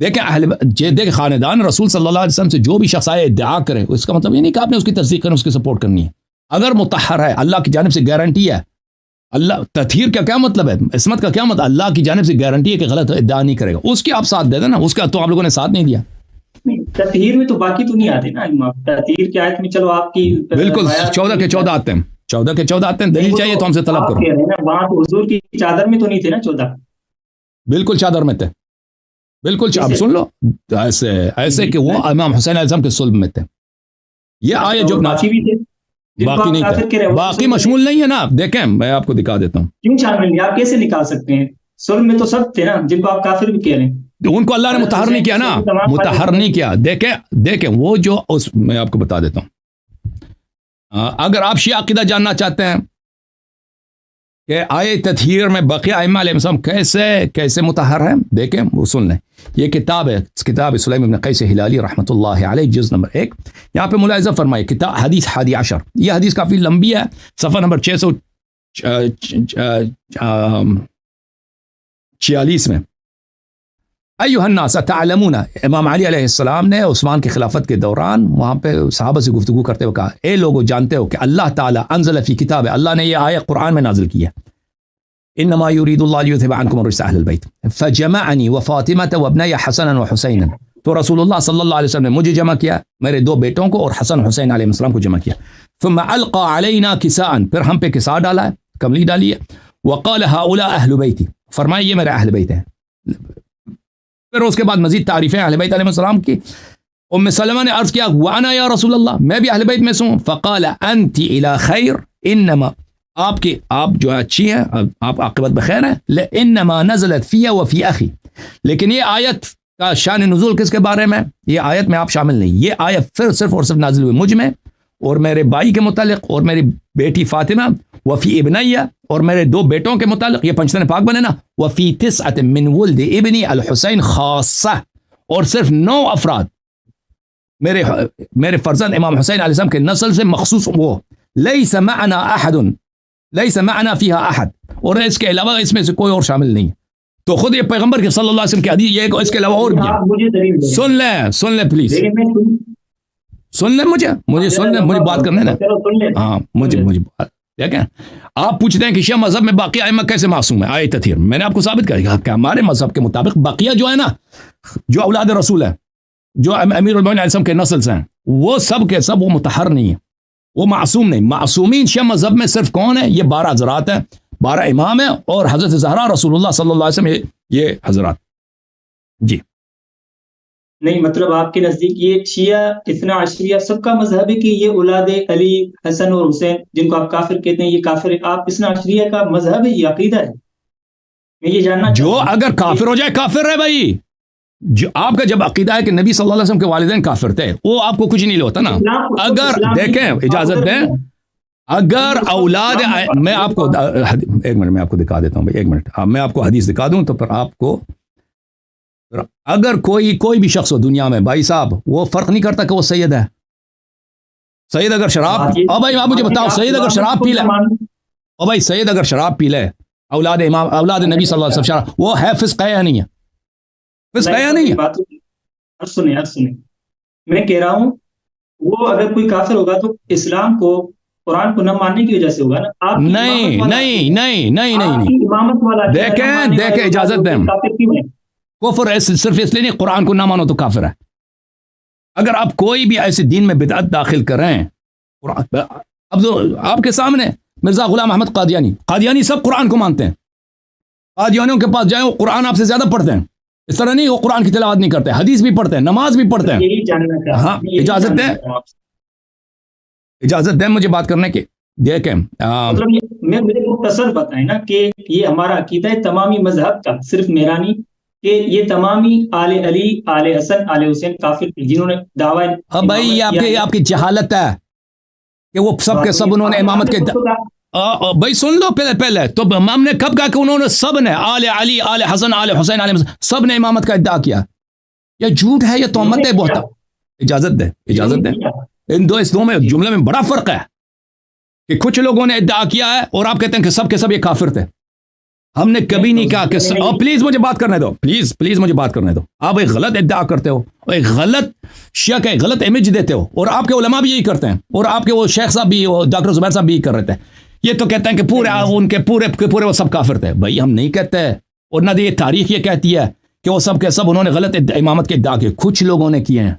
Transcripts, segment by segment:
دیکھیں خاندان رسول صلی اللہ علیہ وسلم سے جو بھی شخص آئے ادعا کرے، اس کا مطلب یہ نہیں کہ آپ نے اس کی تصدیق کرنی، اس کی سپورٹ کرنی ہے. اگر مطہر ہے، اللہ کی جانب سے گارنٹی ہے، اللہ تطہیر کا کیا مطلب ہے، عصمت کا کیا مطلب، اللہ کی جانب سے گارنٹی ہے کہ غلط ادعا نہیں کرے گا، اس کی آپ ساتھ دے دیں نا. اس کا تو آپ لوگوں نے ساتھ نہیں دیا. تطہیر میں تو باقی تو نہیں آتے نا امام، تطہیر کی آیت میں چلو آپ کی بالکل 14 کے 14 آتے ہیں، 14 کے 14 آتے ہیں. دلیل چاہیے تو ہم سے طلب کرو. وہاں تو حضور کی چادر میں تو نہیں تھے نا 14. بالکل چادر میں تھے، بالکل. اب سن لو ایسے کہ وہ امام حسین علیہ السلام کے صلب میں تھے. یہ آیت جو باقی نہیں تھے، باقی مشمول نہیں ہے نا. دیکھیں میں آپ کو دکھا دیتا ہوں. کیوں شامل نہیں؟ آپ کیسے نکال سکتے ہیں؟ صلب میں تو سب تھے نا جن کو آپ کافر بھی کہہ رہے ہیں. ان کو اللہ نے مطہر نہیں کیا نا، مطہر نہیں کیا. دیکھیں وہ جو میں آپ کو بتا دیتا ہوں. اگر آپ شیعہ عقیدہ جاننا چاہتے ہیں کہ آئے تطہیر میں بقیہ ائمہ علیہ السلام کیسے مطہر ہیں، دیکھیں وہ سن لیں. یہ کتاب ہے سلیم بن قیس ہلالی رحمۃ اللہ علیہ، جز نمبر 1. یہاں پہ ملاحظہ فرمائے کتاب حدیث 11. یہ حدیث کافی لمبی ہے، صفحہ نمبر 646 میں. ایھا الناس تعلمون، امام علی علیہ السلام نے عثمان کی خلافت کے دوران وہاں پہ صحابہ سے گفتگو کرتے ہوئے کہا، اے لوگو جانتے ہو کہ اللہ تعالیٰ انزل فی کتاب، اللہ نے یہ آیت قرآن میں نازل کی ہے، انما یرید اللہ لیذھب عنکم الرجس اہل البیت فجمعنی وفاطمۃ وابنی حسنا وحسینا. تو رسول اللہ صلی اللہ علیہ وسلم نے مجھے جمع کیا، میرے 2 بیٹوں کو اور حسن حسین علیہ السلام کو جمع کیا. ثم القى علینا کساء، پھر ہم پہ کساء ڈالا ہے، کملی ڈالی ہے. وقال هؤلاء اہل بیتی، فرمایا یہ میرے اہل بیت ہیں. پھر اس کے بعد مزید تعریفیں اہل بیت علیہ السلام کی. ام سلمہ نے عرض کیا وانا یا رسول اللہ، میں بھی اہل بیت میں سے ہوں. فقال انت الى خیر، انما آپ جو اچھی ہیں، آپ عاقبت بخیر ہیں. انما نزلت فی وفی اخی، لیکن یہ آیت کا شان نزول کس کے بارے میں، یہ آیت میں آپ شامل نہیں. یہ آیت پھر صرف اور صرف نازل ہوئی مجھ میں اور میرے بھائی کے متعلق اور میری بیٹی فاطمہ، وفی ابنیہ اور میرے 2 بیٹوں کے متعلق. یہ پنجتن پاک بنے نا. وفی 9 من ولد ابنی الحسین خاصہ، اور صرف 9 افراد میرے فرزند امام حسین علیہ السلام کے نسل سے مخصوص. وہ لیس معنا احد، لیس معنا فیہا احد، اور اس کے علاوہ اس میں سے کوئی اور شامل نہیں. تو خود یہ پیغمبر کے صلی اللہ علیہ وسلم کی حدیث، یہ اس کے علاوہ اور بھی. سن لیں پلیز، سن لیں مجھے بات کرنے نا. ہاں مجھے دیکھیں، آپ پوچھتے ہیں کہ شیعہ مذہب میں باقی ائمہ کیسے معصوم ہیں آئے تطہیر. میں نے آپ کو ثابت کیا کہ ہمارے مذہب کے مطابق بقیہ جو ہے نا، جو اولاد رسول ہیں، جو امیر المومنین علیہ السلام کے نسل سے ہیں، وہ سب کے سب وہ مطہر نہیں ہیں، وہ معصوم نہیں. معصومین شیعہ مذہب میں صرف کون ہے؟ یہ 12 حضرات ہیں، 12 امام ہیں، اور حضرت زہرا رسول اللہ صلی اللہ علیہ وسلم، یہ حضرات. جی نہیں، مطلب آپ کے نزدیک یہ شیعہ اثنا عشریہ سب کا مذہب ہے کہ یہ اولاد علی، حسن اور حسین جن کو آپ کافر کہتے ہیں یہ کافر ہے؟ آپ اثنا عشریہ کا مذہب ہے، یہ عقیدہ ہے؟ میں یہ جاننا جو اگر کافر ہو جائے کافر ہے بھائی. جو آپ کا جب عقیدہ ہے کہ نبی صلی اللہ علیہ وسلم کے والدین کافر تھے، وہ آپ کو کچھ نہیں ہوتا نا. اگر دیکھیں اجازت دیں، اگر اولاد، میں آپ کو ایک منٹ میں آپ کو دکھا دیتا ہوں بھائی، ایک منٹ میں آپ کو حدیث دکھا دوں تو پھر آپ کو. اگر کوئی بھی شخص ہو دنیا میں بھائی صاحب، وہ فرق نہیں کرتا کہ وہ سید ہے. سید اگر شراب، بھائی آپ مجھے بتاؤ، سید اگر شراب پی لے، بھائی سید اگر شراب پی لے، اولاد امام، اولاد نبی صلی اللہ علیہ وسلم شراب، وہ ہے فسق ہے یا نہیں ہے؟ فسق ہے یا نہیں ہے؟ سنیں، میں کہہ رہا ہوں وہ اگر کوئی کافر ہوگا تو اسلام کو، قرآن کو نہ ماننے کی وجہ سے ہوگا نا. نہیں، دیکھیں اجازت دیں، کفر صرف اس لیے نہیں قرآن کو نہ مانو تو کافر ہے. اگر آپ کوئی بھی ایسے دین میں بدعت داخل کریں، اب آپ کے سامنے مرزا غلام احمد قادیانی سب قرآن کو مانتے ہیں. قادیانیوں کے پاس جائیں، وہ قرآن آپ سے زیادہ پڑھتے ہیں. اس طرح نہیں، وہ قرآن کی تلاوت نہیں کرتے، حدیث بھی پڑھتے ہیں، نماز بھی پڑھتے ہیں. ہاں اجازت دیں مجھے بات کرنے کی. دیکھیں مجھے مختصر بتائیں نا کہ یہ ہمارا عقیدہ ہے تمامی مذہب کا، صرف میرا نہیں، کہ یہ تمامی آل علی، آل حسن، آل حسین کافر تھے جنہوں نے دعویٰ. بھائی یہ آپ کی جہالت ہے کہ وہ سب کے سب انہوں نے امامت کے. بھائی سن لو پہلے تو امام نے کب کہا کہ انہوں نے سب نے آل علی، آل حسن، آل حسین، آل سب نے امامت کا ادعا کیا؟ یہ جھوٹ ہے، یہ تہمت ہے بہت. اجازت دیں اس دو میں جملے میں بڑا فرق ہے کہ کچھ لوگوں نے ادعا کیا ہے اور آپ کہتے ہیں کہ سب کے سب یہ کافر تھے. ہم نے کبھی نہیں کہا کہ پلیز مجھے بات کرنے دو، پلیز مجھے بات کرنے دو. آپ ایک غلط ادعا کرتے ہو، ایک غلط شک ہے، غلط امیج دیتے ہو، اور آپ کے علماء بھی یہی کرتے ہیں، اور آپ کے وہ شیخ صاحب بھی، ڈاکٹر زبیر صاحب بھی یہی کر رہے تھے. یہ تو کہتے ہیں کہ پورے ان کے پورے وہ سب کافر تھے. بھائی ہم نہیں کہتے، اور نہ یہ تاریخ یہ کہتی ہے کہ وہ سب کے سب انہوں نے غلط امامت کے ادعا کیے. کچھ لوگوں نے کیے ہیں،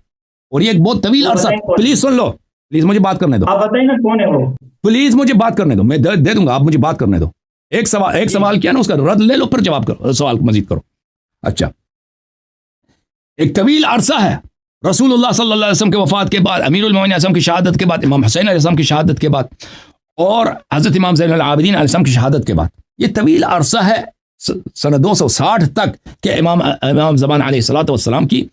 اور یہ ایک بہت طویل عرصہ. پلیز سن لو، پلیز مجھے بات کرنے دو. آپ بتائیں نا کون ہے وہ. پلیز مجھے بات کرنے دو، میں دے دوں گا، آپ مجھے بات کرنے دو. ایک سوال کیا نا، اس کا رد لے لو، پھر جواب کرو، سوال مزید کرو. اچھا، ایک طویل عرصہ ہے رسول اللہ صلی اللہ علیہ وسلم کے وفات کے بعد، امیر المومنین علیہ السلام کی شہادت کے بعد، امام حسین علیہ السلام کی شہادت کے بعد، اور حضرت امام زین العابدین علیہ السلام کی شہادت کے بعد، یہ طویل عرصہ ہے سنہ 260 تک کہ امام زمان علیہ الصلوۃ والسلام کی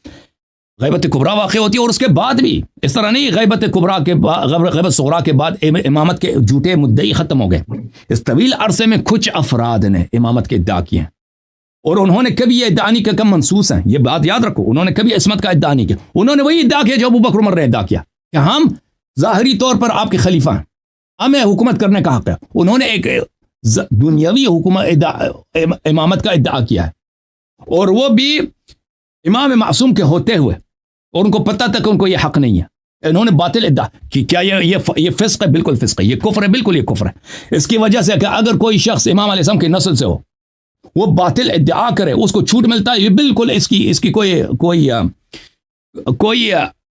غیبت کبریٰ واقع ہوتی ہے. اور اس کے بعد بھی اس طرح نہیں، غیبت کبریٰ کے بعد، غیبت صغریٰ کے بعد امامت کے جھوٹے مدعی ختم ہو گئے. اس طویل عرصے میں کچھ افراد نے امامت کے ادعا کیے ہیں، اور انہوں نے کبھی یہ ادعا نہیں کیا کم منسوس ہیں. یہ بات یاد رکھو، انہوں نے کبھی عصمت کا ادعا نہیں کیا. انہوں نے وہی ادعا کیا جو ابو بکر عمر نے ادعا کیا کہ ہم ظاہری طور پر آپ کے خلیفہ ہیں، ہمیں حکومت کرنے کا حق ہے. انہوں نے ایک دنیاوی امامت کا ادعا کیا ہے، اور وہ بھی امام معصوم کے ہوتے ہوئے، اور ان کو پتہ تھا کہ ان کو یہ حق نہیں ہے. انہوں نے باطل ادعا کہ کیا یہ فسق ہے؟ بالکل فسق ہے، یہ کفر ہے، بالکل یہ کفر ہے. اس کی وجہ سے کہ اگر کوئی شخص امام علیہ السلام کی نسل سے ہو، وہ باطل ادعا کرے، اس کو چھوٹ ملتا ہے، یہ بالکل اس کی کوئی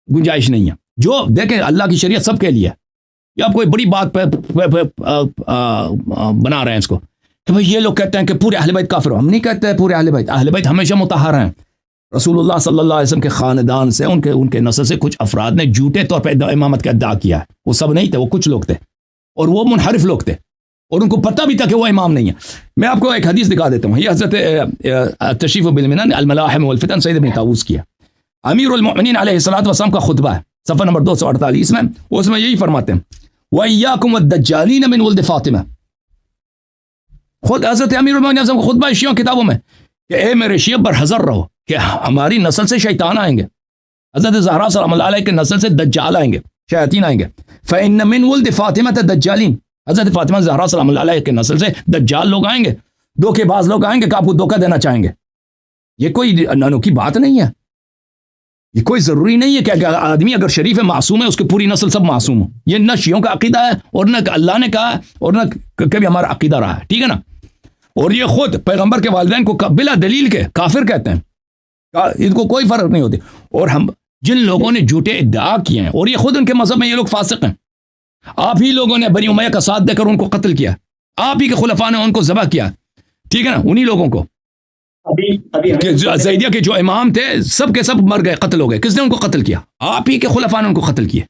گنجائش نہیں ہے. جو دیکھیں اللہ کی شریعت سب کے لیے، یہ آپ کوئی بڑی بات پہ بنا رہے ہیں اس کو کہ بھئی یہ لوگ کہتے ہیں کہ پورے اہل بیت کافر ہو. ہم نہیں کہتے ہیں پورے اہل بیت ہمیشہ مطہر ہیں. رسول اللہ صلی اللہ علیہ وسلم کے خاندان سے، ان کے نسل سے کچھ افراد نے جھوٹے طور پہ امامت کا ادعا کیا ہے. وہ سب نہیں تھے، وہ کچھ لوگ تھے، اور وہ منحرف لوگ تھے، اور ان کو پتہ بھی تھا کہ وہ امام نہیں ہے. میں آپ کو ایک حدیث دکھا دیتا ہوں. یہ حضرت تشریف بالمنن الملاحم والفتن سید بن طاووس کی ہے. امیر المؤمنین علیہ الصلوۃ والسلام کا خطبہ ہے، صفحہ نمبر 248 میں. اس میں یہی فرماتے ہیں وَإِيَّاكُمْ وَالدَّجَّالِينَ مِنْ وَلْدِ فاطمہ. خود حضرت امیر المؤمنین کا خطبہ شیعوں کتابوں میں کہ اے میرے شیعہ برحذر رہو کہ ہماری نسل سے شیطان آئیں گے. حضرت زہرا سلام اللہ علیہ کے نسل سے دجال آئیں گے، شیاطین آئیں گے. فَإِنَّ مِنْ وَلْدِ فاطمہ دجالین. حضرت فاطمہ زہرا سلام اللہ علیہ کے نسل سے دجال لوگ آئیں گے، دھوکے باز لوگ آئیں گے کہ آپ کو دھوکہ دینا چاہیں گے. یہ کوئی انوکھی بات نہیں ہے، یہ کوئی ضروری نہیں ہے کہ آدمی اگر شریف ہے، معصوم ہے، اس کی پوری نسل سب معصوم ہو. یہ نہ شیعوں کا عقیدہ ہے، اور نہ اللہ نے کہا ہے، اور نہ کبھی ہمارا عقیدہ رہا ہے. ٹھیک ہے نا. اور یہ خود پیغمبر کے والدین کو بلا دلیل کے کافر کہتے ہیں، ان کو کوئی فرق نہیں ہوتی. اور ہم جن لوگوں نے جھوٹے ادعا کیے ہیں، اور یہ خود ان کے مذہب میں یہ لوگ فاسق ہیں. آپ ہی لوگوں نے بنی امیہ کا ساتھ دے کر ان کو قتل کیا، آپ ہی کے خلفاء نے ان کو ذبح کیا. ٹھیک ہے نا. انہی لوگوں کو زیدیہ کے جو امام تھے سب کے سب مر گئے، قتل ہو گئے. کس نے ان کو قتل کیا؟ آپ ہی کے خلفاء نے ان کو قتل کیا.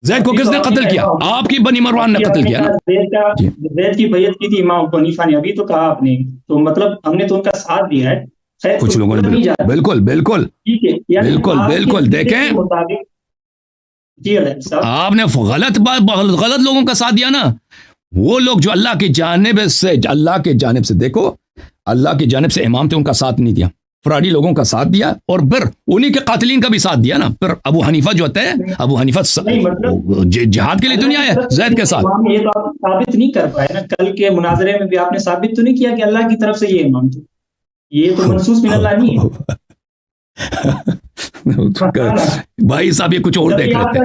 زید کو کس نے قتل کیا؟ آپ کی بنی مروان نے قتل کیا. زید کی بیعت کی تھی امام ابو حنیفہ نے، ابھی تو کہا آپ نے، تو مطلب ہم نے تو ان کا ساتھ دیا ہے. کچھ لوگوں نے بالکل دیکھیں، آپ نے غلط لوگوں کا ساتھ دیا نا. وہ لوگ جو اللہ کی جانب سے دیکھو، اللہ کی جانب سے امام تھے، ان کا ساتھ نہیں دیا، فراڈی لوگوں کا ساتھ دیا، اور پھر انہی کے قاتلین کا بھی ساتھ دیا نا. پھر ابو حنیفہ جو ہوتا ہے، ابو حنیفہ جہاد کے لیے تو نہیں آیا زید کے ساتھ. یہ تو آپ ثابت نہیں کر پائے نا. کل کے مناظرے میں بھی آپ نے ثابت تو نہیں کیا کہ اللہ کی طرف سے یہ امام تھے. یہ تو منسوس من اللہ نہیں ہے. بھائی صاحب یہ کچھ اور دیکھ رہے تھے،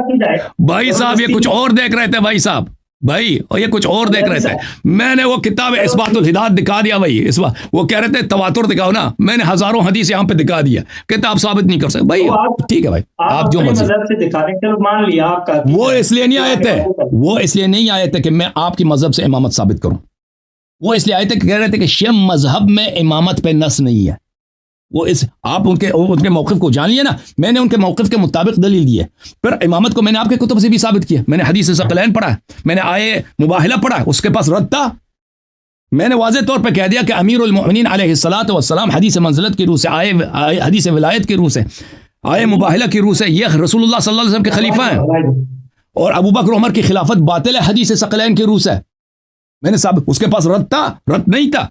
بھائی صاحب یہ کچھ اور دیکھ رہے تھے، بھائی صاحب بھائی، اور یہ کچھ اور دیکھ رہے تھے. میں نے وہ کتاب اثبات الہدایت دکھا دیا بھائی. وہ کہہ رہے تھے تواتر دکھاؤ نا، میں نے ہزاروں حدیث یہاں پہ دکھا دیا، کہتے آپ ثابت نہیں کر سکتے. بھائی ٹھیک ہے بھائی، آپ جو مرضی. وہ اس لیے نہیں آئے تھے کہ میں آپ کی مذہب سے امامت ثابت کروں. وہ اس لیے آئے تھے کہ کہہ رہے تھے کہ شیعہ مذہب میں امامت پہ نص نہیں ہے. وہ آپ ان کے موقف کو جان لیے نا. میں نے ان کے موقف کے مطابق دلیل دی ہے. پھر امامت کو میں نے آپ کے کتب سے بھی ثابت کیا. میں نے حدیث ثقلین پڑھا ہے، میں نے آئے مباہلہ پڑھا ہے، اس کے پاس رد تھا. میں نے واضح طور پہ کہہ دیا کہ امیر المؤمنین علیہ الصلوۃ والسلام حدیث منزلت کی روح سے آئے، حدیث ولایت کی روح سے آئے، مباہلہ کی روح سے یہ رسول اللہ صلی اللہ علیہ وسلم کے خلیفہ ہیں، اور ابو بکر عمر کی خلافت باطل ہے حدیث ثقلین کی روح سے. میں نے ثابت، اس کے پاس رد تھا، رد نہیں تھا.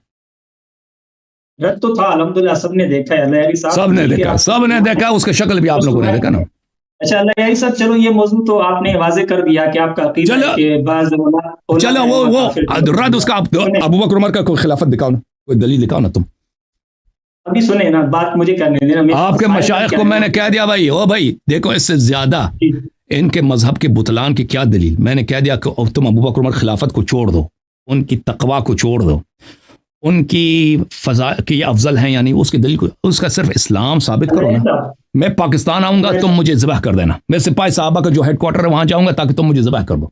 رد تو تھا الحمدللہ، سب نے دیکھا ہے، سب نے دیکھا اس کا شکل بھی آپ لوگوں نے دیکھا نا. اچھا اللہ صاحب، چلو یہ موضوع تو آپ نے واضح کر دیا کہ آپ کا عقیدہ ہے کہ بعض چلو وہ رد اس کا ابو بکر عمر کا کوئی خلافت دکھاؤ نا، کوئی دلیل دکھاؤ نا تم. ابھی سنے نا بات مجھے کرنے دینا. آپ کے مشائخ کو میں نے کہہ دیا بھائی او بھائی دیکھو اس سے زیادہ ان کے مذہب کے بطلان کی کیا دلیل. میں نے کہہ دیا کہ تم ابو بکر عمر خلافت کو چھوڑ دو, ان کی تقوا کو چھوڑ دو, ان کی فضا کی افضل ہیں یعنی اس کی دلیل کو, اس کا صرف اسلام ثابت کرو نا. میں پاکستان آؤں گا تم مجھے ذبح کر دینا. میں سپاہی صحابہ کا جو ہیڈ کوارٹر ہے وہاں جاؤں گا تاکہ تم مجھے ذبح کر دو.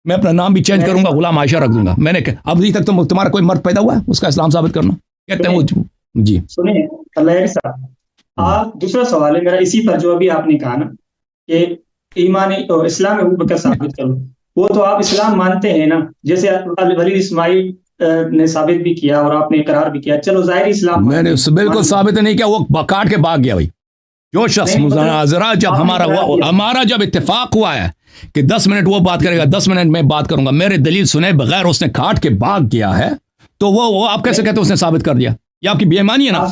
میں اپنا نام بھی چینج کروں گا, غلام عائشہ رکھ دوں گا. میں نے ابھی تک تمہارا کوئی مرد پیدا ہوا ہے اس کا اسلام ثابت کرنا کہتے ہیں وہ. جی سنیں اللہ صاحب, آپ دوسرا سوال ہے میرا اسی پر جو ابھی آپ نے کہا نا کہ ایمان اسلام ابو بکر ثابت کرو, وہ تو آپ اسلام مانتے ہیں نا, جیسے ولید اسماعیل نے ثابت بھی کیا اور آپ نے اقرار بھی کیا, چلو ظاہری اسلام میں نے بالکل ثابت نہیں کیا, وہ کاٹ کے بھاگ گیا بھائی. جو شخص مناظرہ جب ہمارا جب اتفاق ہوا ہے کہ 10 منٹ وہ بات کرے گا 10 منٹ میں بات کروں گا, میرے دلیل سنے بغیر اس نے کاٹ کے بھاگ گیا ہے, تو وہ آپ کیسے کہتے ہیں اس نے ثابت کر دیا؟ یہ آپ کی بے ایمانی ہے نا.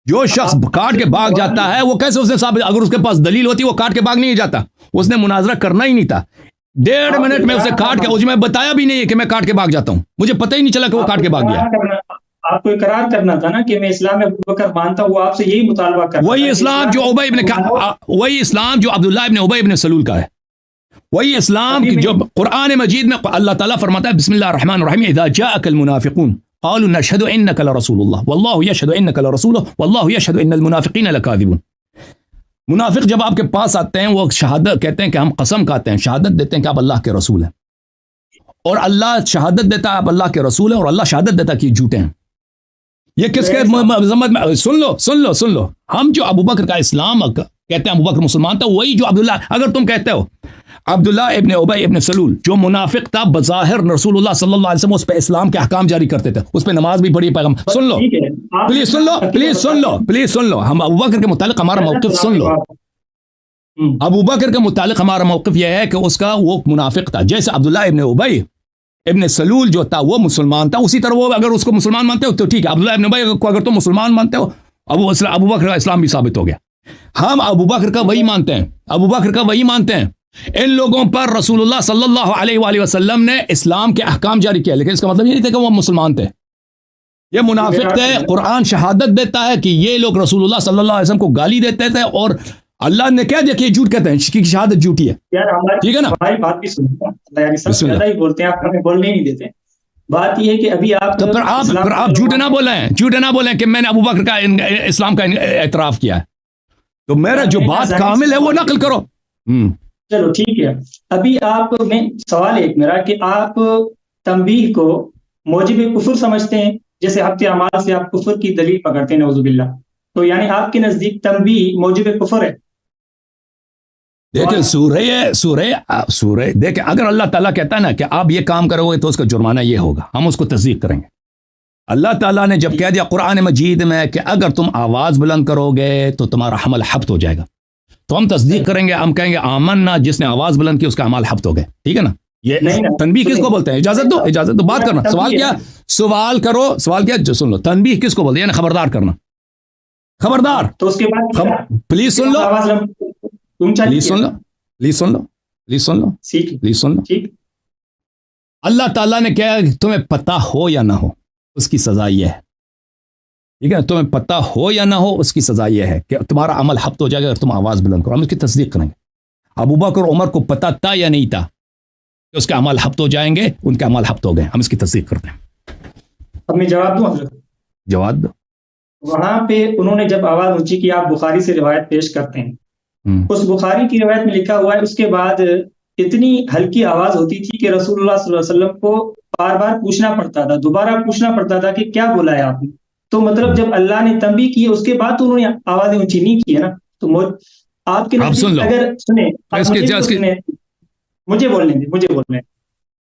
جو شخص کاٹ کے بھاگ جاتا ہے وہ کیسے اس نے ثابت, اگر اس کے پاس دلیل ہوتی وہ کاٹ کے بھاگ نہیں جاتا, اس نے مناظرہ کرنا ہی نہیں تھا. 1.5 منٹ میں اسے کاٹ کے, میں بتایا بھی نہیں ہے کہ میں کاٹ کے بھاگ جاتا ہوں, مجھے پتہ ہی نہیں چلا کہ وہ کاٹ کے بھاگ گیا. آپ کو اقرار کرنا تھا نا کہ میں اسلام میں ابو بکر مانتا ہوں, وہ آپ سے یہی مطالبہ کرتا, وہی اسلام جو وہی اسلام جو عبداللہ ابن ابی ابن سلول کا ہے, وہی اسلام کی جو قرآن مجید میں اللہ تعالیٰ فرماتا ہے بسم اللہ الرحمن الرحیم اذا جاءك المنافقون قالوا نشهد انك لرسول الله والله يشهد انك لرسوله والله يشهد ان المنافقين لكاذبون. منافق جب آپ کے پاس آتے ہیں وہ شہادت کہتے ہیں کہ ہم قسم کھاتے ہیں, شہادت دیتے ہیں کہ آپ اللہ کے رسول ہیں, اور اللہ شہادت دیتا ہے آپ اللہ کے رسول ہیں, اور اللہ شہادت دیتا ہے کہ جھوٹے ہیں. یہ کس کے ذمت میں؟ سن لو ہم جو ابو بکر کا اسلام کہتے ہیں ابو بکر مسلمان تھا, وہی جو عبداللہ, اگر تم کہتے ہو عبداللہ ابن ابی ابن سلول جو منافق تھا بظاہر رسول اللہ صلی اللہ علیہ وسلم اس پہ اسلام کے احکام جاری کرتے تھے, اس پہ نماز بھی پڑھی, پیغام سن لو پلیز سن لو ہم ابو بکر کے متعلق ہمارا موقف سن لو. ابو بکر کے متعلق ہمارا موقف یہ ہے کہ اس کا وہ منافق تھا, جیسے عبداللہ ابن ابی ابن سلول جو تھا وہ مسلمان تھا, اسی طرح وہ اگر اس کو مسلمان مانتے ہو تو ٹھیک ہے, عبداللہ ابن ابی کو اگر تم مسلمان مانتے ہو ابو بکر کا اسلام بھی ثابت ہو گیا. ہم ابو بکر کا وہی مانتے ہیں, ان لوگوں پر رسول اللہ صلی اللہ علیہ وآلہ وسلم نے اسلام کے احکام جاری کیا, لیکن اس کا مطلب یہ نہیں تھا کہ وہ مسلمان تھے, یہ منافق تھے. قرآن شہادت دیتا ہے کہ یہ لوگ رسول اللہ صلی اللہ علیہ وسلم کو گالی دیتے تھے, اور اللہ نے کہہ دیا کہ یہ جھوٹ کہتے ہیں, کی شہادت جھوٹی ہے. ٹھیک ہے نا, ہماری بات بھی سنتے ہیں, بولتے ہیں آپ ہمیں بولنے نہیں دیتے. بات یہ ہے کہ ابھی آپ تو پھر آپ جھوٹ نہ بولیں کہ میں نے ابو بکر کا اسلام کا اعتراف کیا ہے, تو میرا جو بات کامل ہے وہ نقل کرو. چلو ٹھیک ہے, ابھی آپ میں سوال ایک میرا کہ آپ تنبیہ کو موجب کفر سمجھتے ہیں, جیسے ہفتے اعمال سے آپ کفر کی دلیل پکڑتے ہیں نعوذ باللہ, تو یعنی آپ کے نزدیک تنبیہ موجب کفر ہے. دیکھیں سورہ دیکھیں, اگر اللہ تعالیٰ کہتا ہے نا کہ آپ یہ کام کرو گے تو اس کا جرمانہ یہ ہوگا, ہم اس کو تصدیق کریں گے. اللہ تعالیٰ نے جب کہہ دیا قرآن مجید میں کہ اگر تم آواز بلند کرو گے تو تمہارا حمل حبط ہو جائے گا, تو ہم تصدیق کریں گے, ہم کہیں گے آمنا, جس نے آواز بلند کی اس کا اعمال حبط ہو گئے. ٹھیک ہے نا, یہ تنبیہ کس کو بولتے ہیں؟ اجازت دو بات کرنا. سوال کرو, سوال کیا جو سن لو. تنبیہ کس کو بولتے ہیں؟ یعنی خبردار کرنا, خبردار. تو اس کے بعد پلیز سن لو. اللہ تعالیٰ نے کہا تمہیں پتہ ہو یا نہ ہو اس کی سزا یہ ہے. ٹھیک ہے, تمہیں پتہ ہو یا نہ ہو اس کی سزا یہ ہے کہ تمہارا عمل حبط ہو جائے گا اگر تم آواز بلند کرو. ہم اس کی تصدیق کریں گے. ابو بکر عمر کو پتہ تھا یا نہیں تھا کہ اس کے عمل حبط ہو جائیں گے؟ ان کے عمل حبط ہو گئے, ہم اس کی تصدیق کرتے ہیں. اب میں جواب دوں حضرت؟ جواب دو. وہاں پہ انہوں نے جب آواز اونچی کی, آپ بخاری سے روایت پیش کرتے ہیں, اس بخاری کی روایت میں لکھا ہوا ہے اس کے بعد اتنی ہلکی آواز ہوتی تھی کہ رسول اللہ صلی اللہ علیہ وسلم کو بار بار پوچھنا پڑتا تھا, دوبارہ پوچھنا پڑتا تھا کہ کیا بولا ہے آپ نے. تو مطلب جب اللہ نے تنبیہ کی اس کے بعد تو انہوں نے آوازیں اونچی نہیں کی ہے نا. تو آپ کے اگر سنیں, مجھے بولنے دیں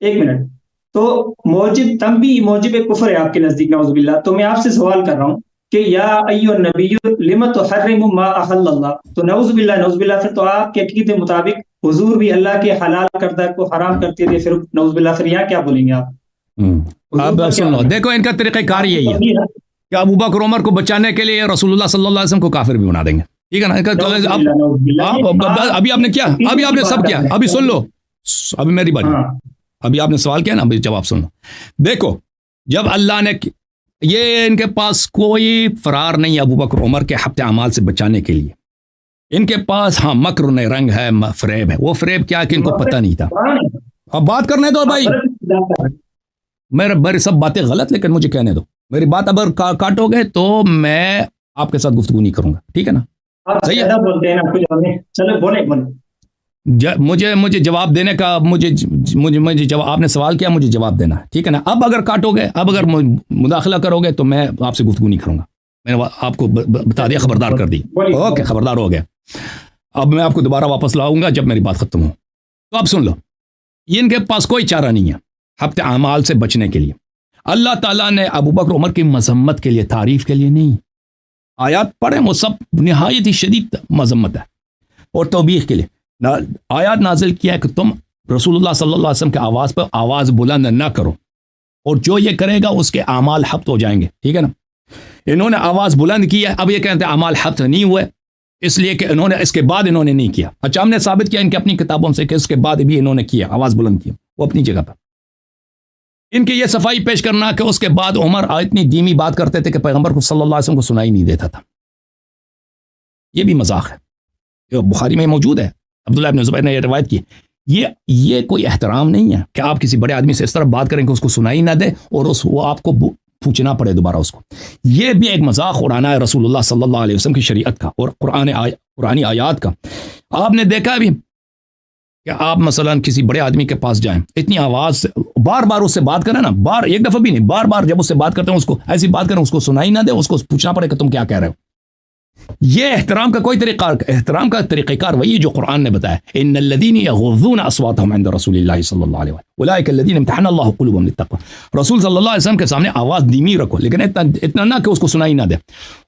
ایک منٹ. تو موجب کفر ہے آپ کے نزدیک نعوذ باللہ. تو میں آپ سے سوال کر رہا ہوں کہ یا ایھا النبی لم تحرم ما احل اللہ, تو نعوذ باللہ پھر تو آپ کے عقیدے کے مطابق حضور بھی اللہ کے حلال کردہ کو حرام کرتے تھے, پھر نعوذ باللہ پھر یہاں کیا بولیں گے آپ؟ اب سن لو, دیکھو ان کا طریقہ کار یہی ہے کہ ابو بکر عمر کو بچانے کے لیے رسول اللہ صلی اللہ علیہ وسلم کو کافر بھی بنا دیں گے. ٹھیک ہے نا, ابھی آپ نے کیا, ابھی آپ نے سب کیا, ابھی سن لو, ابھی میری بات, ابھی آپ نے سوال کیا نا, ابھی جواب سن لو. دیکھو جب اللہ نے یہ ان کے پاس کوئی فرار نہیں ہے ابو بکر عمر کے حبت اعمال سے بچانے کے لیے. ان کے پاس ہاں مکر نے رنگ ہے، فریب ہے. وہ فریب کیا کہ ان کو پتہ نہیں تھا. اب بات کرنے دو بھائی، میرے سب باتیں غلط لیکن مجھے کہنے دو. میری بات اگر کاٹو گے تو میں آپ کے ساتھ گفتگو نہیں کروں گا، ٹھیک ہے نا؟ صحیح ہے. مجھے جواب دینے کا مجھے جواب، آپ نے سوال کیا، مجھے جواب دینا ہے، ٹھیک ہے نا؟ اب اگر کاٹو گے، اب اگر مداخلہ کرو گے تو میں آپ سے گفتگو نہیں کروں گا. میں نے آپ کو بتا دیا، خبردار کر دی. اوکے، خبردار ہو گیا. اب میں آپ کو دوبارہ واپس لاؤں گا جب میری بات ختم ہو. تو اب سن لو، ان کے پاس کوئی چارہ نہیں ہے حبت اعمال سے بچنے کے لیے. اللہ تعالیٰ نے ابو بکر عمر کی مذمت کے لیے، تعریف کے لیے نہیں. آیات پڑھیں، وہ سب نہایت ہی شدید مذمت ہے اور توبیخ کے لیے. آیات نازل کیا ہے کہ تم رسول اللہ صلی اللہ علیہ وسلم کے آواز پر آواز بلند نہ کرو، اور جو یہ کرے گا اس کے اعمال حبط ہو جائیں گے، ٹھیک ہے نا؟ انہوں نے آواز بلند کی ہے، اب یہ کہتے ہیں اعمال حبط نہیں ہوئے، اس لیے کہ انہوں نے اس کے بعد انہوں نے نہیں کیا. اچھا، ہم نے ثابت کیا ان کی اپنی کتابوں سے کہ اس کے بعد بھی انہوں نے کیا، آواز بلند کی، وہ اپنی جگہ پر. ان کی یہ صفائی پیش کرنا کہ اس کے بعد عمر اتنی دھیمی بات کرتے تھے کہ پیغمبر کو صلی اللہ علیہ وسلم کو سنائی نہیں دیتا تھا، یہ بھی مذاق ہے. یہ بخاری میں موجود ہے، عبداللہ ابن زبیر نے یہ روایت کی. یہ کوئی احترام نہیں ہے کہ آپ کسی بڑے آدمی سے اس طرح بات کریں کہ اس کو سنائی نہ دے اور وہ آپ کو پوچھنا پڑے دوبارہ اس کو. یہ بھی ایک مذاق اڑانا ہے رسول اللہ صلی اللہ علیہ وسلم کی شریعت کا اور قرآنی آیات کا. آپ نے دیکھا بھی کہ آپ مثلا کسی بڑے آدمی کے پاس جائیں، اتنی آواز سے بار بار اس سے بات کریں نا، ایک دفعہ بھی نہیں، بار بار جب اس سے بات کرتے ہیں اس کو ایسی بات کریں اس کو سنائی نہ دے، اس کو پوچھنا پڑے کہ تم کیا کہہ رہے ہو. یہ احترام کا کوئی احترام کا طریقہ کار وہی جو قرآن نے بتایا، ان الذین یغضون اصواتهم عند رسول اللہ صلی اللہ علیہ وسلم اولئک الذین امتحن اللہ قلوبهم للتقوی. رسول صلی اللہ علیہ وسلم کے سامنے آواز دھیمی رکھو، لیکن اتنا نہ کہ اس کو سنائی نہ دے.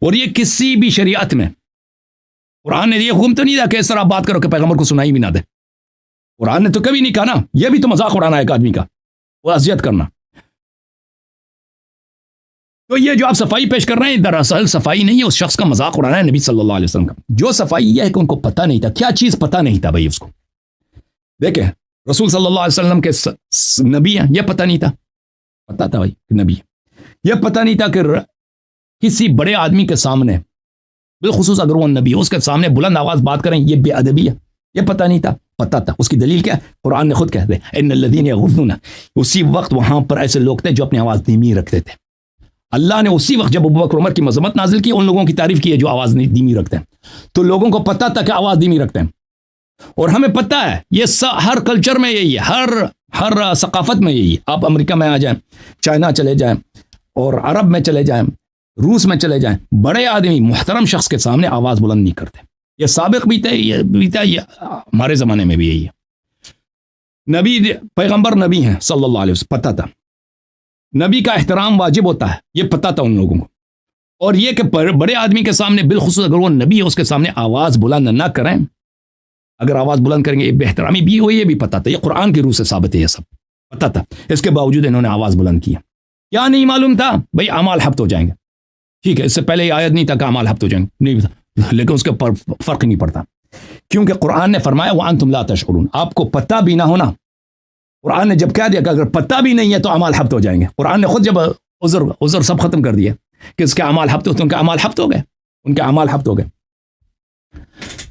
اور یہ کسی بھی شریعت میں قرآن نے یہ حکم تو نہیں دیا کہ اس طرح بات کرو کہ پیغمبر کو سنائی بھی نہ دے. قرآن نے تو کبھی نہیں کہا نا. یہ بھی تو مذاق اڑانا ہے ایک آدمی کا، وہ اذیت کرنا. تو یہ جو آپ صفائی پیش کر رہے ہیں دراصل صفائی نہیں ہے، اس شخص کا مذاق اڑانا ہے نبی صلی اللہ علیہ وسلم کا. جو صفائی یہ ہے کہ ان کو پتہ نہیں تھا. کیا چیز پتہ نہیں تھا بھائی اس کو؟ دیکھیں، رسول صلی اللہ علیہ وسلم کے نبی ہیں، یہ پتہ نہیں تھا. پتہ تھا بھائی کہ نبی ہے. یہ پتہ نہیں تھا کہ کسی بڑے آدمی کے سامنے، بالخصوص اگر وہ نبی اس کے سامنے بلند آواز بات کریں یہ بے ادبی ہے. یہ پتہ نہیں تھا. پتہ تھا. اس کی دلیل کیا ہے؟ قرآن نے خود کہتے ہیں ان الذین یغضون. اسی وقت وہاں پر ایسے لوگ تھے جو اپنی آواز دھیمی رکھتے تھے. اللہ نے اسی وقت جب ابو بکر عمر کی مذمت نازل کی ان لوگوں کی تعریف کی ہے جو آواز دھیمی رکھتے ہیں. تو لوگوں کو پتہ تھا کہ آواز دھیمی رکھتے ہیں، اور ہمیں پتہ ہے یہ ہر کلچر میں یہی ہے، ہر ثقافت میں یہی ہے. آپ امریکہ میں آ جائیں، چائنا چلے جائیں، اور عرب میں چلے جائیں، روس میں چلے جائیں، بڑے آدمی محترم شخص کے سامنے آواز بلند نہیں کرتے. یہ سابق بھی تھے، یہ ہمارے زمانے میں بھی یہی ہے. نبی پیغمبر نبی ہیں صلی اللہ علیہ وسلم، پتہ تھا. نبی کا احترام واجب ہوتا ہے، یہ پتہ تھا ان لوگوں کو. اور یہ کہ بڑے آدمی کے سامنے، بالخصوص اگر وہ نبی ہے اس کے سامنے آواز بلند نہ کریں. اگر آواز بلند کریں گے یہ بے احترامی بھی ہوئی، یہ بھی پتہ تھا. یہ قرآن کی روح سے ثابت ہے، یہ سب پتہ تھا. اس کے باوجود انہوں نے آواز بلند کیا. کیا نہیں معلوم تھا؟ بھئی اعمال حبط ہو جائیں گے. ٹھیک ہے، اس سے پہلے یہ آیت نہیں تھا کہ اعمال حبط ہو جائیں گے، نہیں تھا، لیکن اس کے پر فرق نہیں پڑتا، کیونکہ قرآن نے فرمایا وَأَنْتُمْ لَا تَشْعُرُونَ. آپ کو پتہ بھی نہ ہونا. قرآن نے جب کہہ دیا کہ اگر پتہ بھی نہیں ہے تو اعمال حبط ہو جائیں گے، قرآن نے خود جب عذر سب ختم کر دیا کہ اس کے اعمال حبط ہوتے، ان کے اعمال حبط ہو گئے، ان کے اعمال حبط ہو گئے.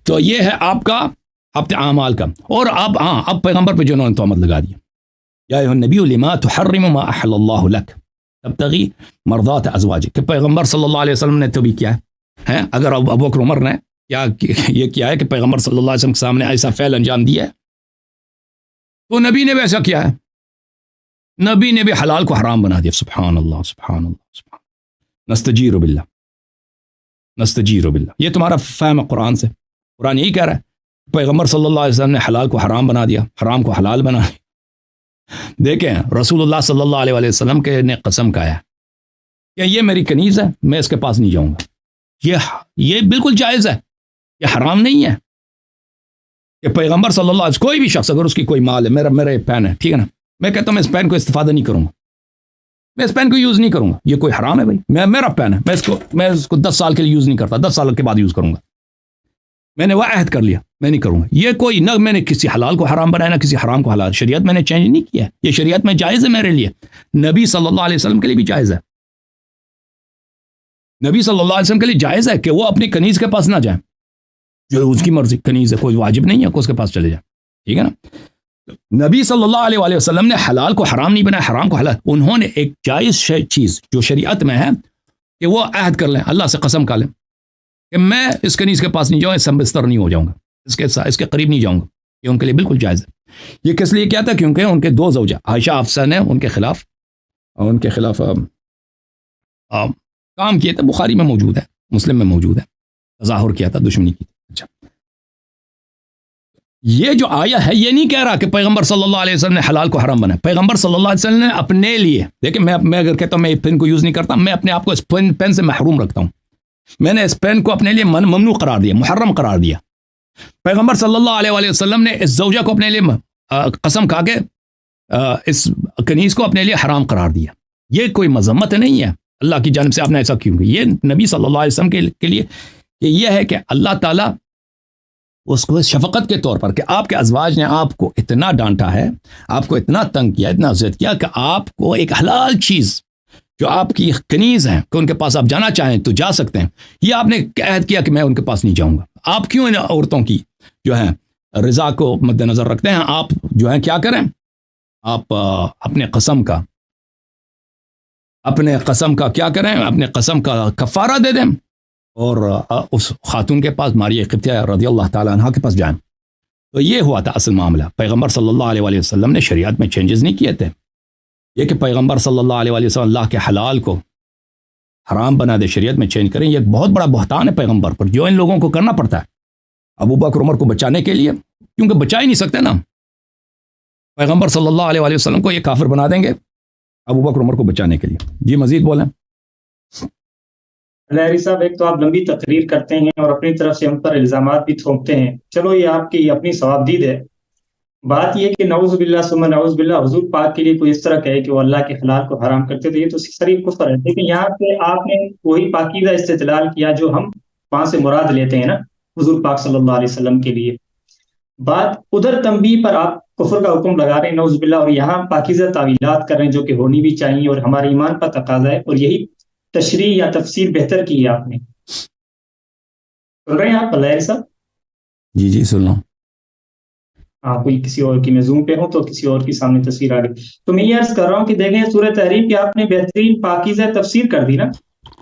تو یہ ہے آپ کا حبط اعمال کا. اور اب پیغمبر پہ جو انہوں نے تہمت لگا دیا، یا ایھا النبی لما تحرم ما احل اللہ لک تبتغی مرضات ازواجک، کہ پیغمبر صلی اللہ علیہ وسلم نے تو بھی کیا ہے. اگر ابو بکر عمر نے یہ کیا ہے کہ پیغمبر صلی اللہ علیہ وسلم کے سامنے ایسا فعل انجام دیا ہے، تو نبی نے بھی ایسا کیا ہے. نبی نے بھی حلال کو حرام بنا دیا. سبحان اللہ سبحان اللہ سبحان اللہ. نستجیر باللہ. یہ تمہارا فہم ہے قرآن سے. قرآن یہی کہہ رہا ہے پیغمبر صلی اللہ علیہ وسلم نے حلال کو حرام بنا دیا، حرام کو حلال بنا دیا. دیکھیں رسول اللہ صلی اللہ علیہ وسلم کے نے قسم کھایا کہ یہ میری کنیز ہے، میں اس کے پاس نہیں جاؤں گا. یہ بالکل جائز ہے، یہ حرام نہیں ہے کہ پیغمبر صلی اللہ علیہ وسلم کوئی بھی شخص اگر اس کی کوئی مال ہے، میرا پین ہے، ٹھیک ہے نا، میں کہتا ہوں میں اس پین کو استفادہ نہیں کروں گا، میں اس پین کو یوز نہیں کروں گا. یہ کوئی حرام ہے بھائی؟ میرا پین ہے، میں اس کو 10 سال کے لیے یوز نہیں کرتا، 10 سال کے بعد یوز کروں گا. میں نے وہ عہد کر لیا، میں نہیں کروں گا. یہ کوئی نہ میں نے کسی حلال کو حرام بنایا، نہ کسی حرام کو حلال. شریعت میں نے چینج نہیں کیا، یہ شریعت میں جائز ہے میرے لیے، نبی صلی اللہ علیہ وسلم کے لیے بھی جائز ہے. نبی صلی اللہ علیہ وسلم کے لیے جائز ہے کہ وہ اپنی کنیز کے پاس نہ جائیں، جو اس کی مرضی کنیز ہے، کوئی واجب نہیں ہے کہ اس کے پاس چلے جائیں، ٹھیک ہے نا۔ نبی صلی اللہ علیہ وآلہ وسلم نے حلال کو حرام نہیں بنایا، حرام کو حلال، انہوں نے ایک جائز چیز جو شریعت میں ہے کہ وہ عہد کر لیں، اللہ سے قسم کھا لیں کہ میں اس کنیز کے پاس نہیں جاؤں، اس سے بستر نہیں ہو جاؤں گا، اس کے قریب نہیں جاؤں گا، یہ ان کے لیے بالکل جائز ہے۔ یہ کس لیے کیا تھا؟ کیونکہ ان کے دو زوجہ عائشہ حفصہ نے ان کے خلاف کام کیے تھے، بخاری میں موجود ہے، مسلم میں موجود ہے، تظاہر کیا تھا، دشمنی کی تھی۔ اچھا، یہ جو آیا ہے یہ نہیں کہہ رہا کہ پیغمبر صلی اللہ علیہ وسلم نے حلال کو حرام بنایا، پیغمبر صلی اللہ علیہ وسلم نے اپنے لیے، دیکھیں میں اگر کہتا ہوں میں پین کو یوز نہیں کرتا، میں اپنے آپ کو اس پین سے محروم رکھتا ہوں، میں نے اس پین کو اپنے لیے ممنوع قرار دیا، محرم قرار دیا۔ پیغمبر صلی اللہ علیہ وآلہ وسلم نے اس زوجہ کو اپنے لیے قسم کھا کے اس کنیز کو اپنے لیے حرام قرار دیا۔ یہ کوئی مذمت نہیں ہے اللہ کی جانب سے، آپ نے ایسا کیوں کہ یہ نبی صلی اللہ علیہ وسلم کے لیے کہ یہ ہے کہ اللہ تعالیٰ اس کو شفقت کے طور پر کہ آپ کے ازواج نے آپ کو اتنا ڈانٹا ہے، آپ کو اتنا تنگ کیا، اتنا اذیت کیا کہ آپ کو ایک حلال چیز جو آپ کی کنیز ہیں کہ ان کے پاس آپ جانا چاہیں تو جا سکتے ہیں، یہ آپ نے عہد کیا کہ میں ان کے پاس نہیں جاؤں گا۔ آپ کیوں ان عورتوں کی جو ہے رضا کو مد نظر رکھتے ہیں؟ آپ جو ہے کیا کریں، آپ اپنے قسم کا کیا کریں، اپنے قسم کا کفارہ دے دیں اور اس خاتون کے پاس ماریہ قبطیہ رضی اللہ تعالیٰ عنہ کے پاس جائیں۔ تو یہ ہوا تھا اصل معاملہ۔ پیغمبر صلی اللہ علیہ وسلم نے شریعت میں چینجز نہیں کیے تھے۔ یہ کہ پیغمبر صلی اللہ علیہ وسلم اللہ کے حلال کو حرام بنا دے، شریعت میں چینج کریں، یہ ایک بہت بڑا بہتان ہے پیغمبر پر، جو ان لوگوں کو کرنا پڑتا ہے ابو بکر عمر کو بچانے کے لیے، کیونکہ بچا ہی نہیں سکتے نا، پیغمبر صلی اللہ علیہ وسلم کو یہ کافر بنا دیں گے ابو بکر عمر کو بچانے کے لیے۔ جی مزید بولیں۔ لہری صاحب، ایک تو آپ لمبی تقریر کرتے ہیں اور اپنی طرف سے ہم پر الزامات بھی تھوپتے ہیں، چلو یہ آپ کی اپنی ثوابدید ہے۔ بات یہ کہ نعوذ باللہ ثم نعوذ باللہ حضور پاک کے لیے کوئی اس طرح کہے کہ وہ اللہ کے حلال کو حرام کرتے، تو یہ تو صریح کفر ہے۔ لیکن یہاں پہ آپ نے وہی پاکیزہ استدلال کیا جو ہم وہاں سے مراد لیتے ہیں نا حضور پاک صلی اللہ علیہ وسلم کے لیے۔ بات ادھر تنبیہ پر آپ کفر کا حکم لگا رہے ہیں نعوذ باللہ، اور یہاں پاکیزہ تعویلات کر رہے ہیں جو کہ ہونی بھی چاہیے اور ہمارے ایمان کا تقاضا ہے، اور یہی تشریح یا تفسیر بہتر کی ہے آپ نے۔ سن رہے ہیں آپ لہری صاحب؟ جی جی سن لو۔ ہاں، کوئی کسی اور کی، میں زوم پہ ہوں تو کسی اور کی سامنے تصویر آ گئی، تو میں یہ عرض کر رہا ہوں کہ دیکھیں سورہ تحریم کی آپ نے بہترین پاکیزہ تفسیر کر دی نا،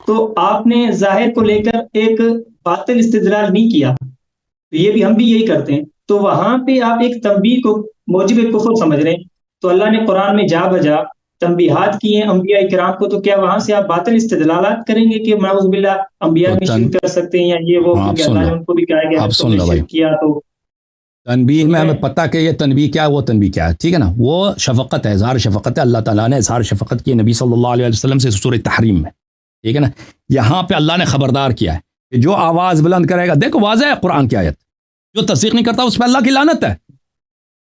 تو آپ نے ظاہر کو لے کر ایک باطل استدلال نہیں کیا، تو یہ بھی ہم بھی یہی کرتے ہیں، تو وہاں پہ آپ ایک تنبیہ کو موجب کفر سمجھ رہے ہیں، تو اللہ نے قرآن میں جا بجا تنبیہات کی ہیں انبیاء کرام کو، تو کیا وہاں سے آپ باطل استدلالات کریں گے کہ نعوذ باللہ انبیاء میں شرک کر سکتے ہیں یا یہ وہ، کیونکہ اللہ نے ان کو بھی کہا گیا تو شرک کیا، تو تنبیہ میں ہمیں پتہ کہ یہ تنبیہ کیا ہے، وہ تنبیہ کیا ہے، ٹھیک ہے نا، وہ شفقت ہے، اظہار شفقت ہے، اللہ تعالیٰ نے اظہار شفقت کی نبی صلی اللہ علیہ وسلم سے سورہ تحریم میں، ٹھیک ہے نا۔ یہاں پہ اللہ نے خبردار کیا ہے کہ جو آواز بلند کرے گا، دیکھو واضح ہے قرآن کی آیت، جو تصدیق نہیں کرتا اس پہ اللہ کی لعنت ہے،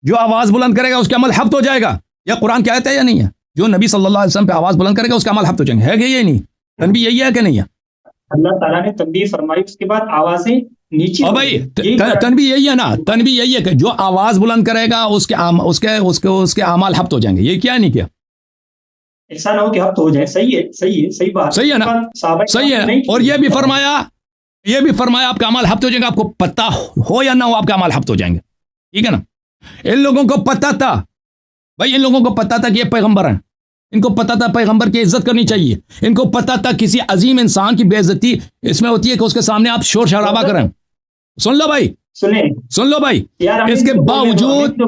جو آواز بلند کرے گا اس کا عمل حبط ہو جائے گا۔ یہ قرآن کی آیت ہے یا نہیں ہے؟ جو نبی صلی اللہ علیہ وسلم پہ آواز بلند کرے گا اس کا عمل حبط ہو جائیں گے، ہے کہ یہ نہیں؟ تنبیہ یہی ہے کہ نہیں ہے؟ اللہ تعالیٰ نے تنبیہ فرمائی، اس کے بعد آوازیں نیچی، بھائی تنبیہ یہی ہے نا، تنبیہ یہی ہے کہ جو آواز بلند کرے گا اس کے اعمال حبط ہو جائیں گے، یہ کیا نہیں کیا؟ ایسا نہ ہو کہ حبط ہو جائے، صحیح ہے، صحیح بات، صحیح ہے نا، صحیح ہے۔ اور یہ بھی فرمایا آپ کا عمل حبط ہو جائے گا، آپ کو پتہ ہو یا نہ ہو آپ کا عمل حبط ہو جائیں گے، ٹھیک ہے نا۔ ان لوگوں کو پتہ تھا بھائی، ان لوگوں کو پتہ تھا کہ یہ پیغمبر ہیں، ان کو پتہ تھا پیغمبر کی عزت کرنی چاہیے، ان کو پتہ تھا کسی عظیم انسان کی بے عزتی اس میں ہوتی ہے کہ اس کے سامنے آپ شور شرابہ کریں۔ سن لو بھائی، سن لو بھائی، اس کے باوجود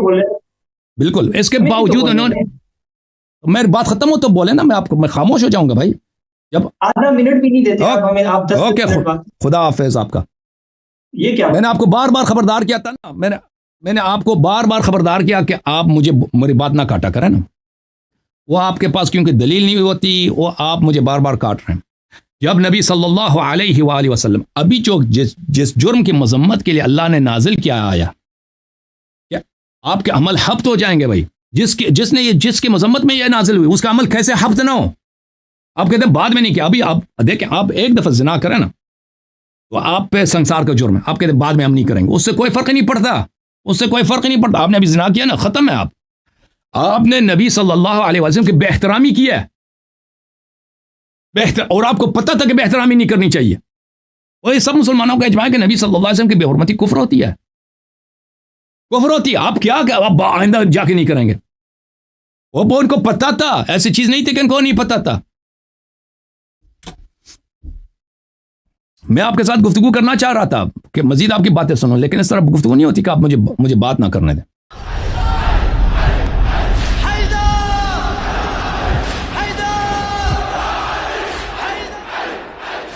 بالکل اس کے باوجود انہوں نے، میری بات ختم ہو تو بولے نا، میں خاموش ہو جاؤں گا بھائی، جب آدھا منٹ بھی نہیں دیتے آپ، اوکے خدا حافظ آپ کا۔ یہ کیا؟ میں نے آپ کو بار بار خبردار کیا تھا نا، میں نے آپ کو بار بار خبردار کیا کہ آپ مجھے میری بات نہ کاٹا کریں نا، وہ آپ کے پاس کیونکہ دلیل نہیں ہوتی، وہ آپ مجھے بار بار کاٹ رہے ہیں۔ جب نبی صلی اللہ علیہ وآلہ وسلم ابھی جو جس جرم کی مذمت کے لیے اللہ نے نازل کیا آیا، کہ آپ کے عمل حبط ہو جائیں گے بھائی، جس کی مذمت میں یہ نازل ہوئی اس کا عمل کیسے حبط نہ ہو؟ آپ کہتے ہیں بعد میں نہیں کیا، ابھی آپ دیکھیں، آپ ایک دفعہ زنا کریں نا تو آپ پہ سنسار کا جرم ہے، آپ کہتے ہیں بعد میں ہم نہیں کریں گے، اس سے کوئی فرق نہیں پڑتا، اس سے کوئی فرق نہیں پڑتا، آپ نے ابھی زنا کیا نا، ختم ہے، آپ نے نبی صلی اللہ علیہ وسلم کی بے احترامی کی ہے، بہتر، اور آپ کو پتہ تھا کہ بے احترامی نہیں کرنی چاہیے، اور یہ سب مسلمانوں کا اجماع ہے کہ نبی صلی اللہ علیہ وسلم کی بے حرمتی کفر ہوتی ہے، کفر ہوتی ہے. آپ کیا اب آئندہ جا کے نہیں کریں گے؟ وہ ان کو پتا تھا، ایسی چیز نہیں تھی کہ ان کو نہیں پتا تھا. میں آپ کے ساتھ گفتگو کرنا چاہ رہا تھا کہ مزید آپ کی باتیں سنوں، لیکن اس طرح گفتگو نہیں ہوتی کہ آپ مجھے بات نہ کرنے دیں.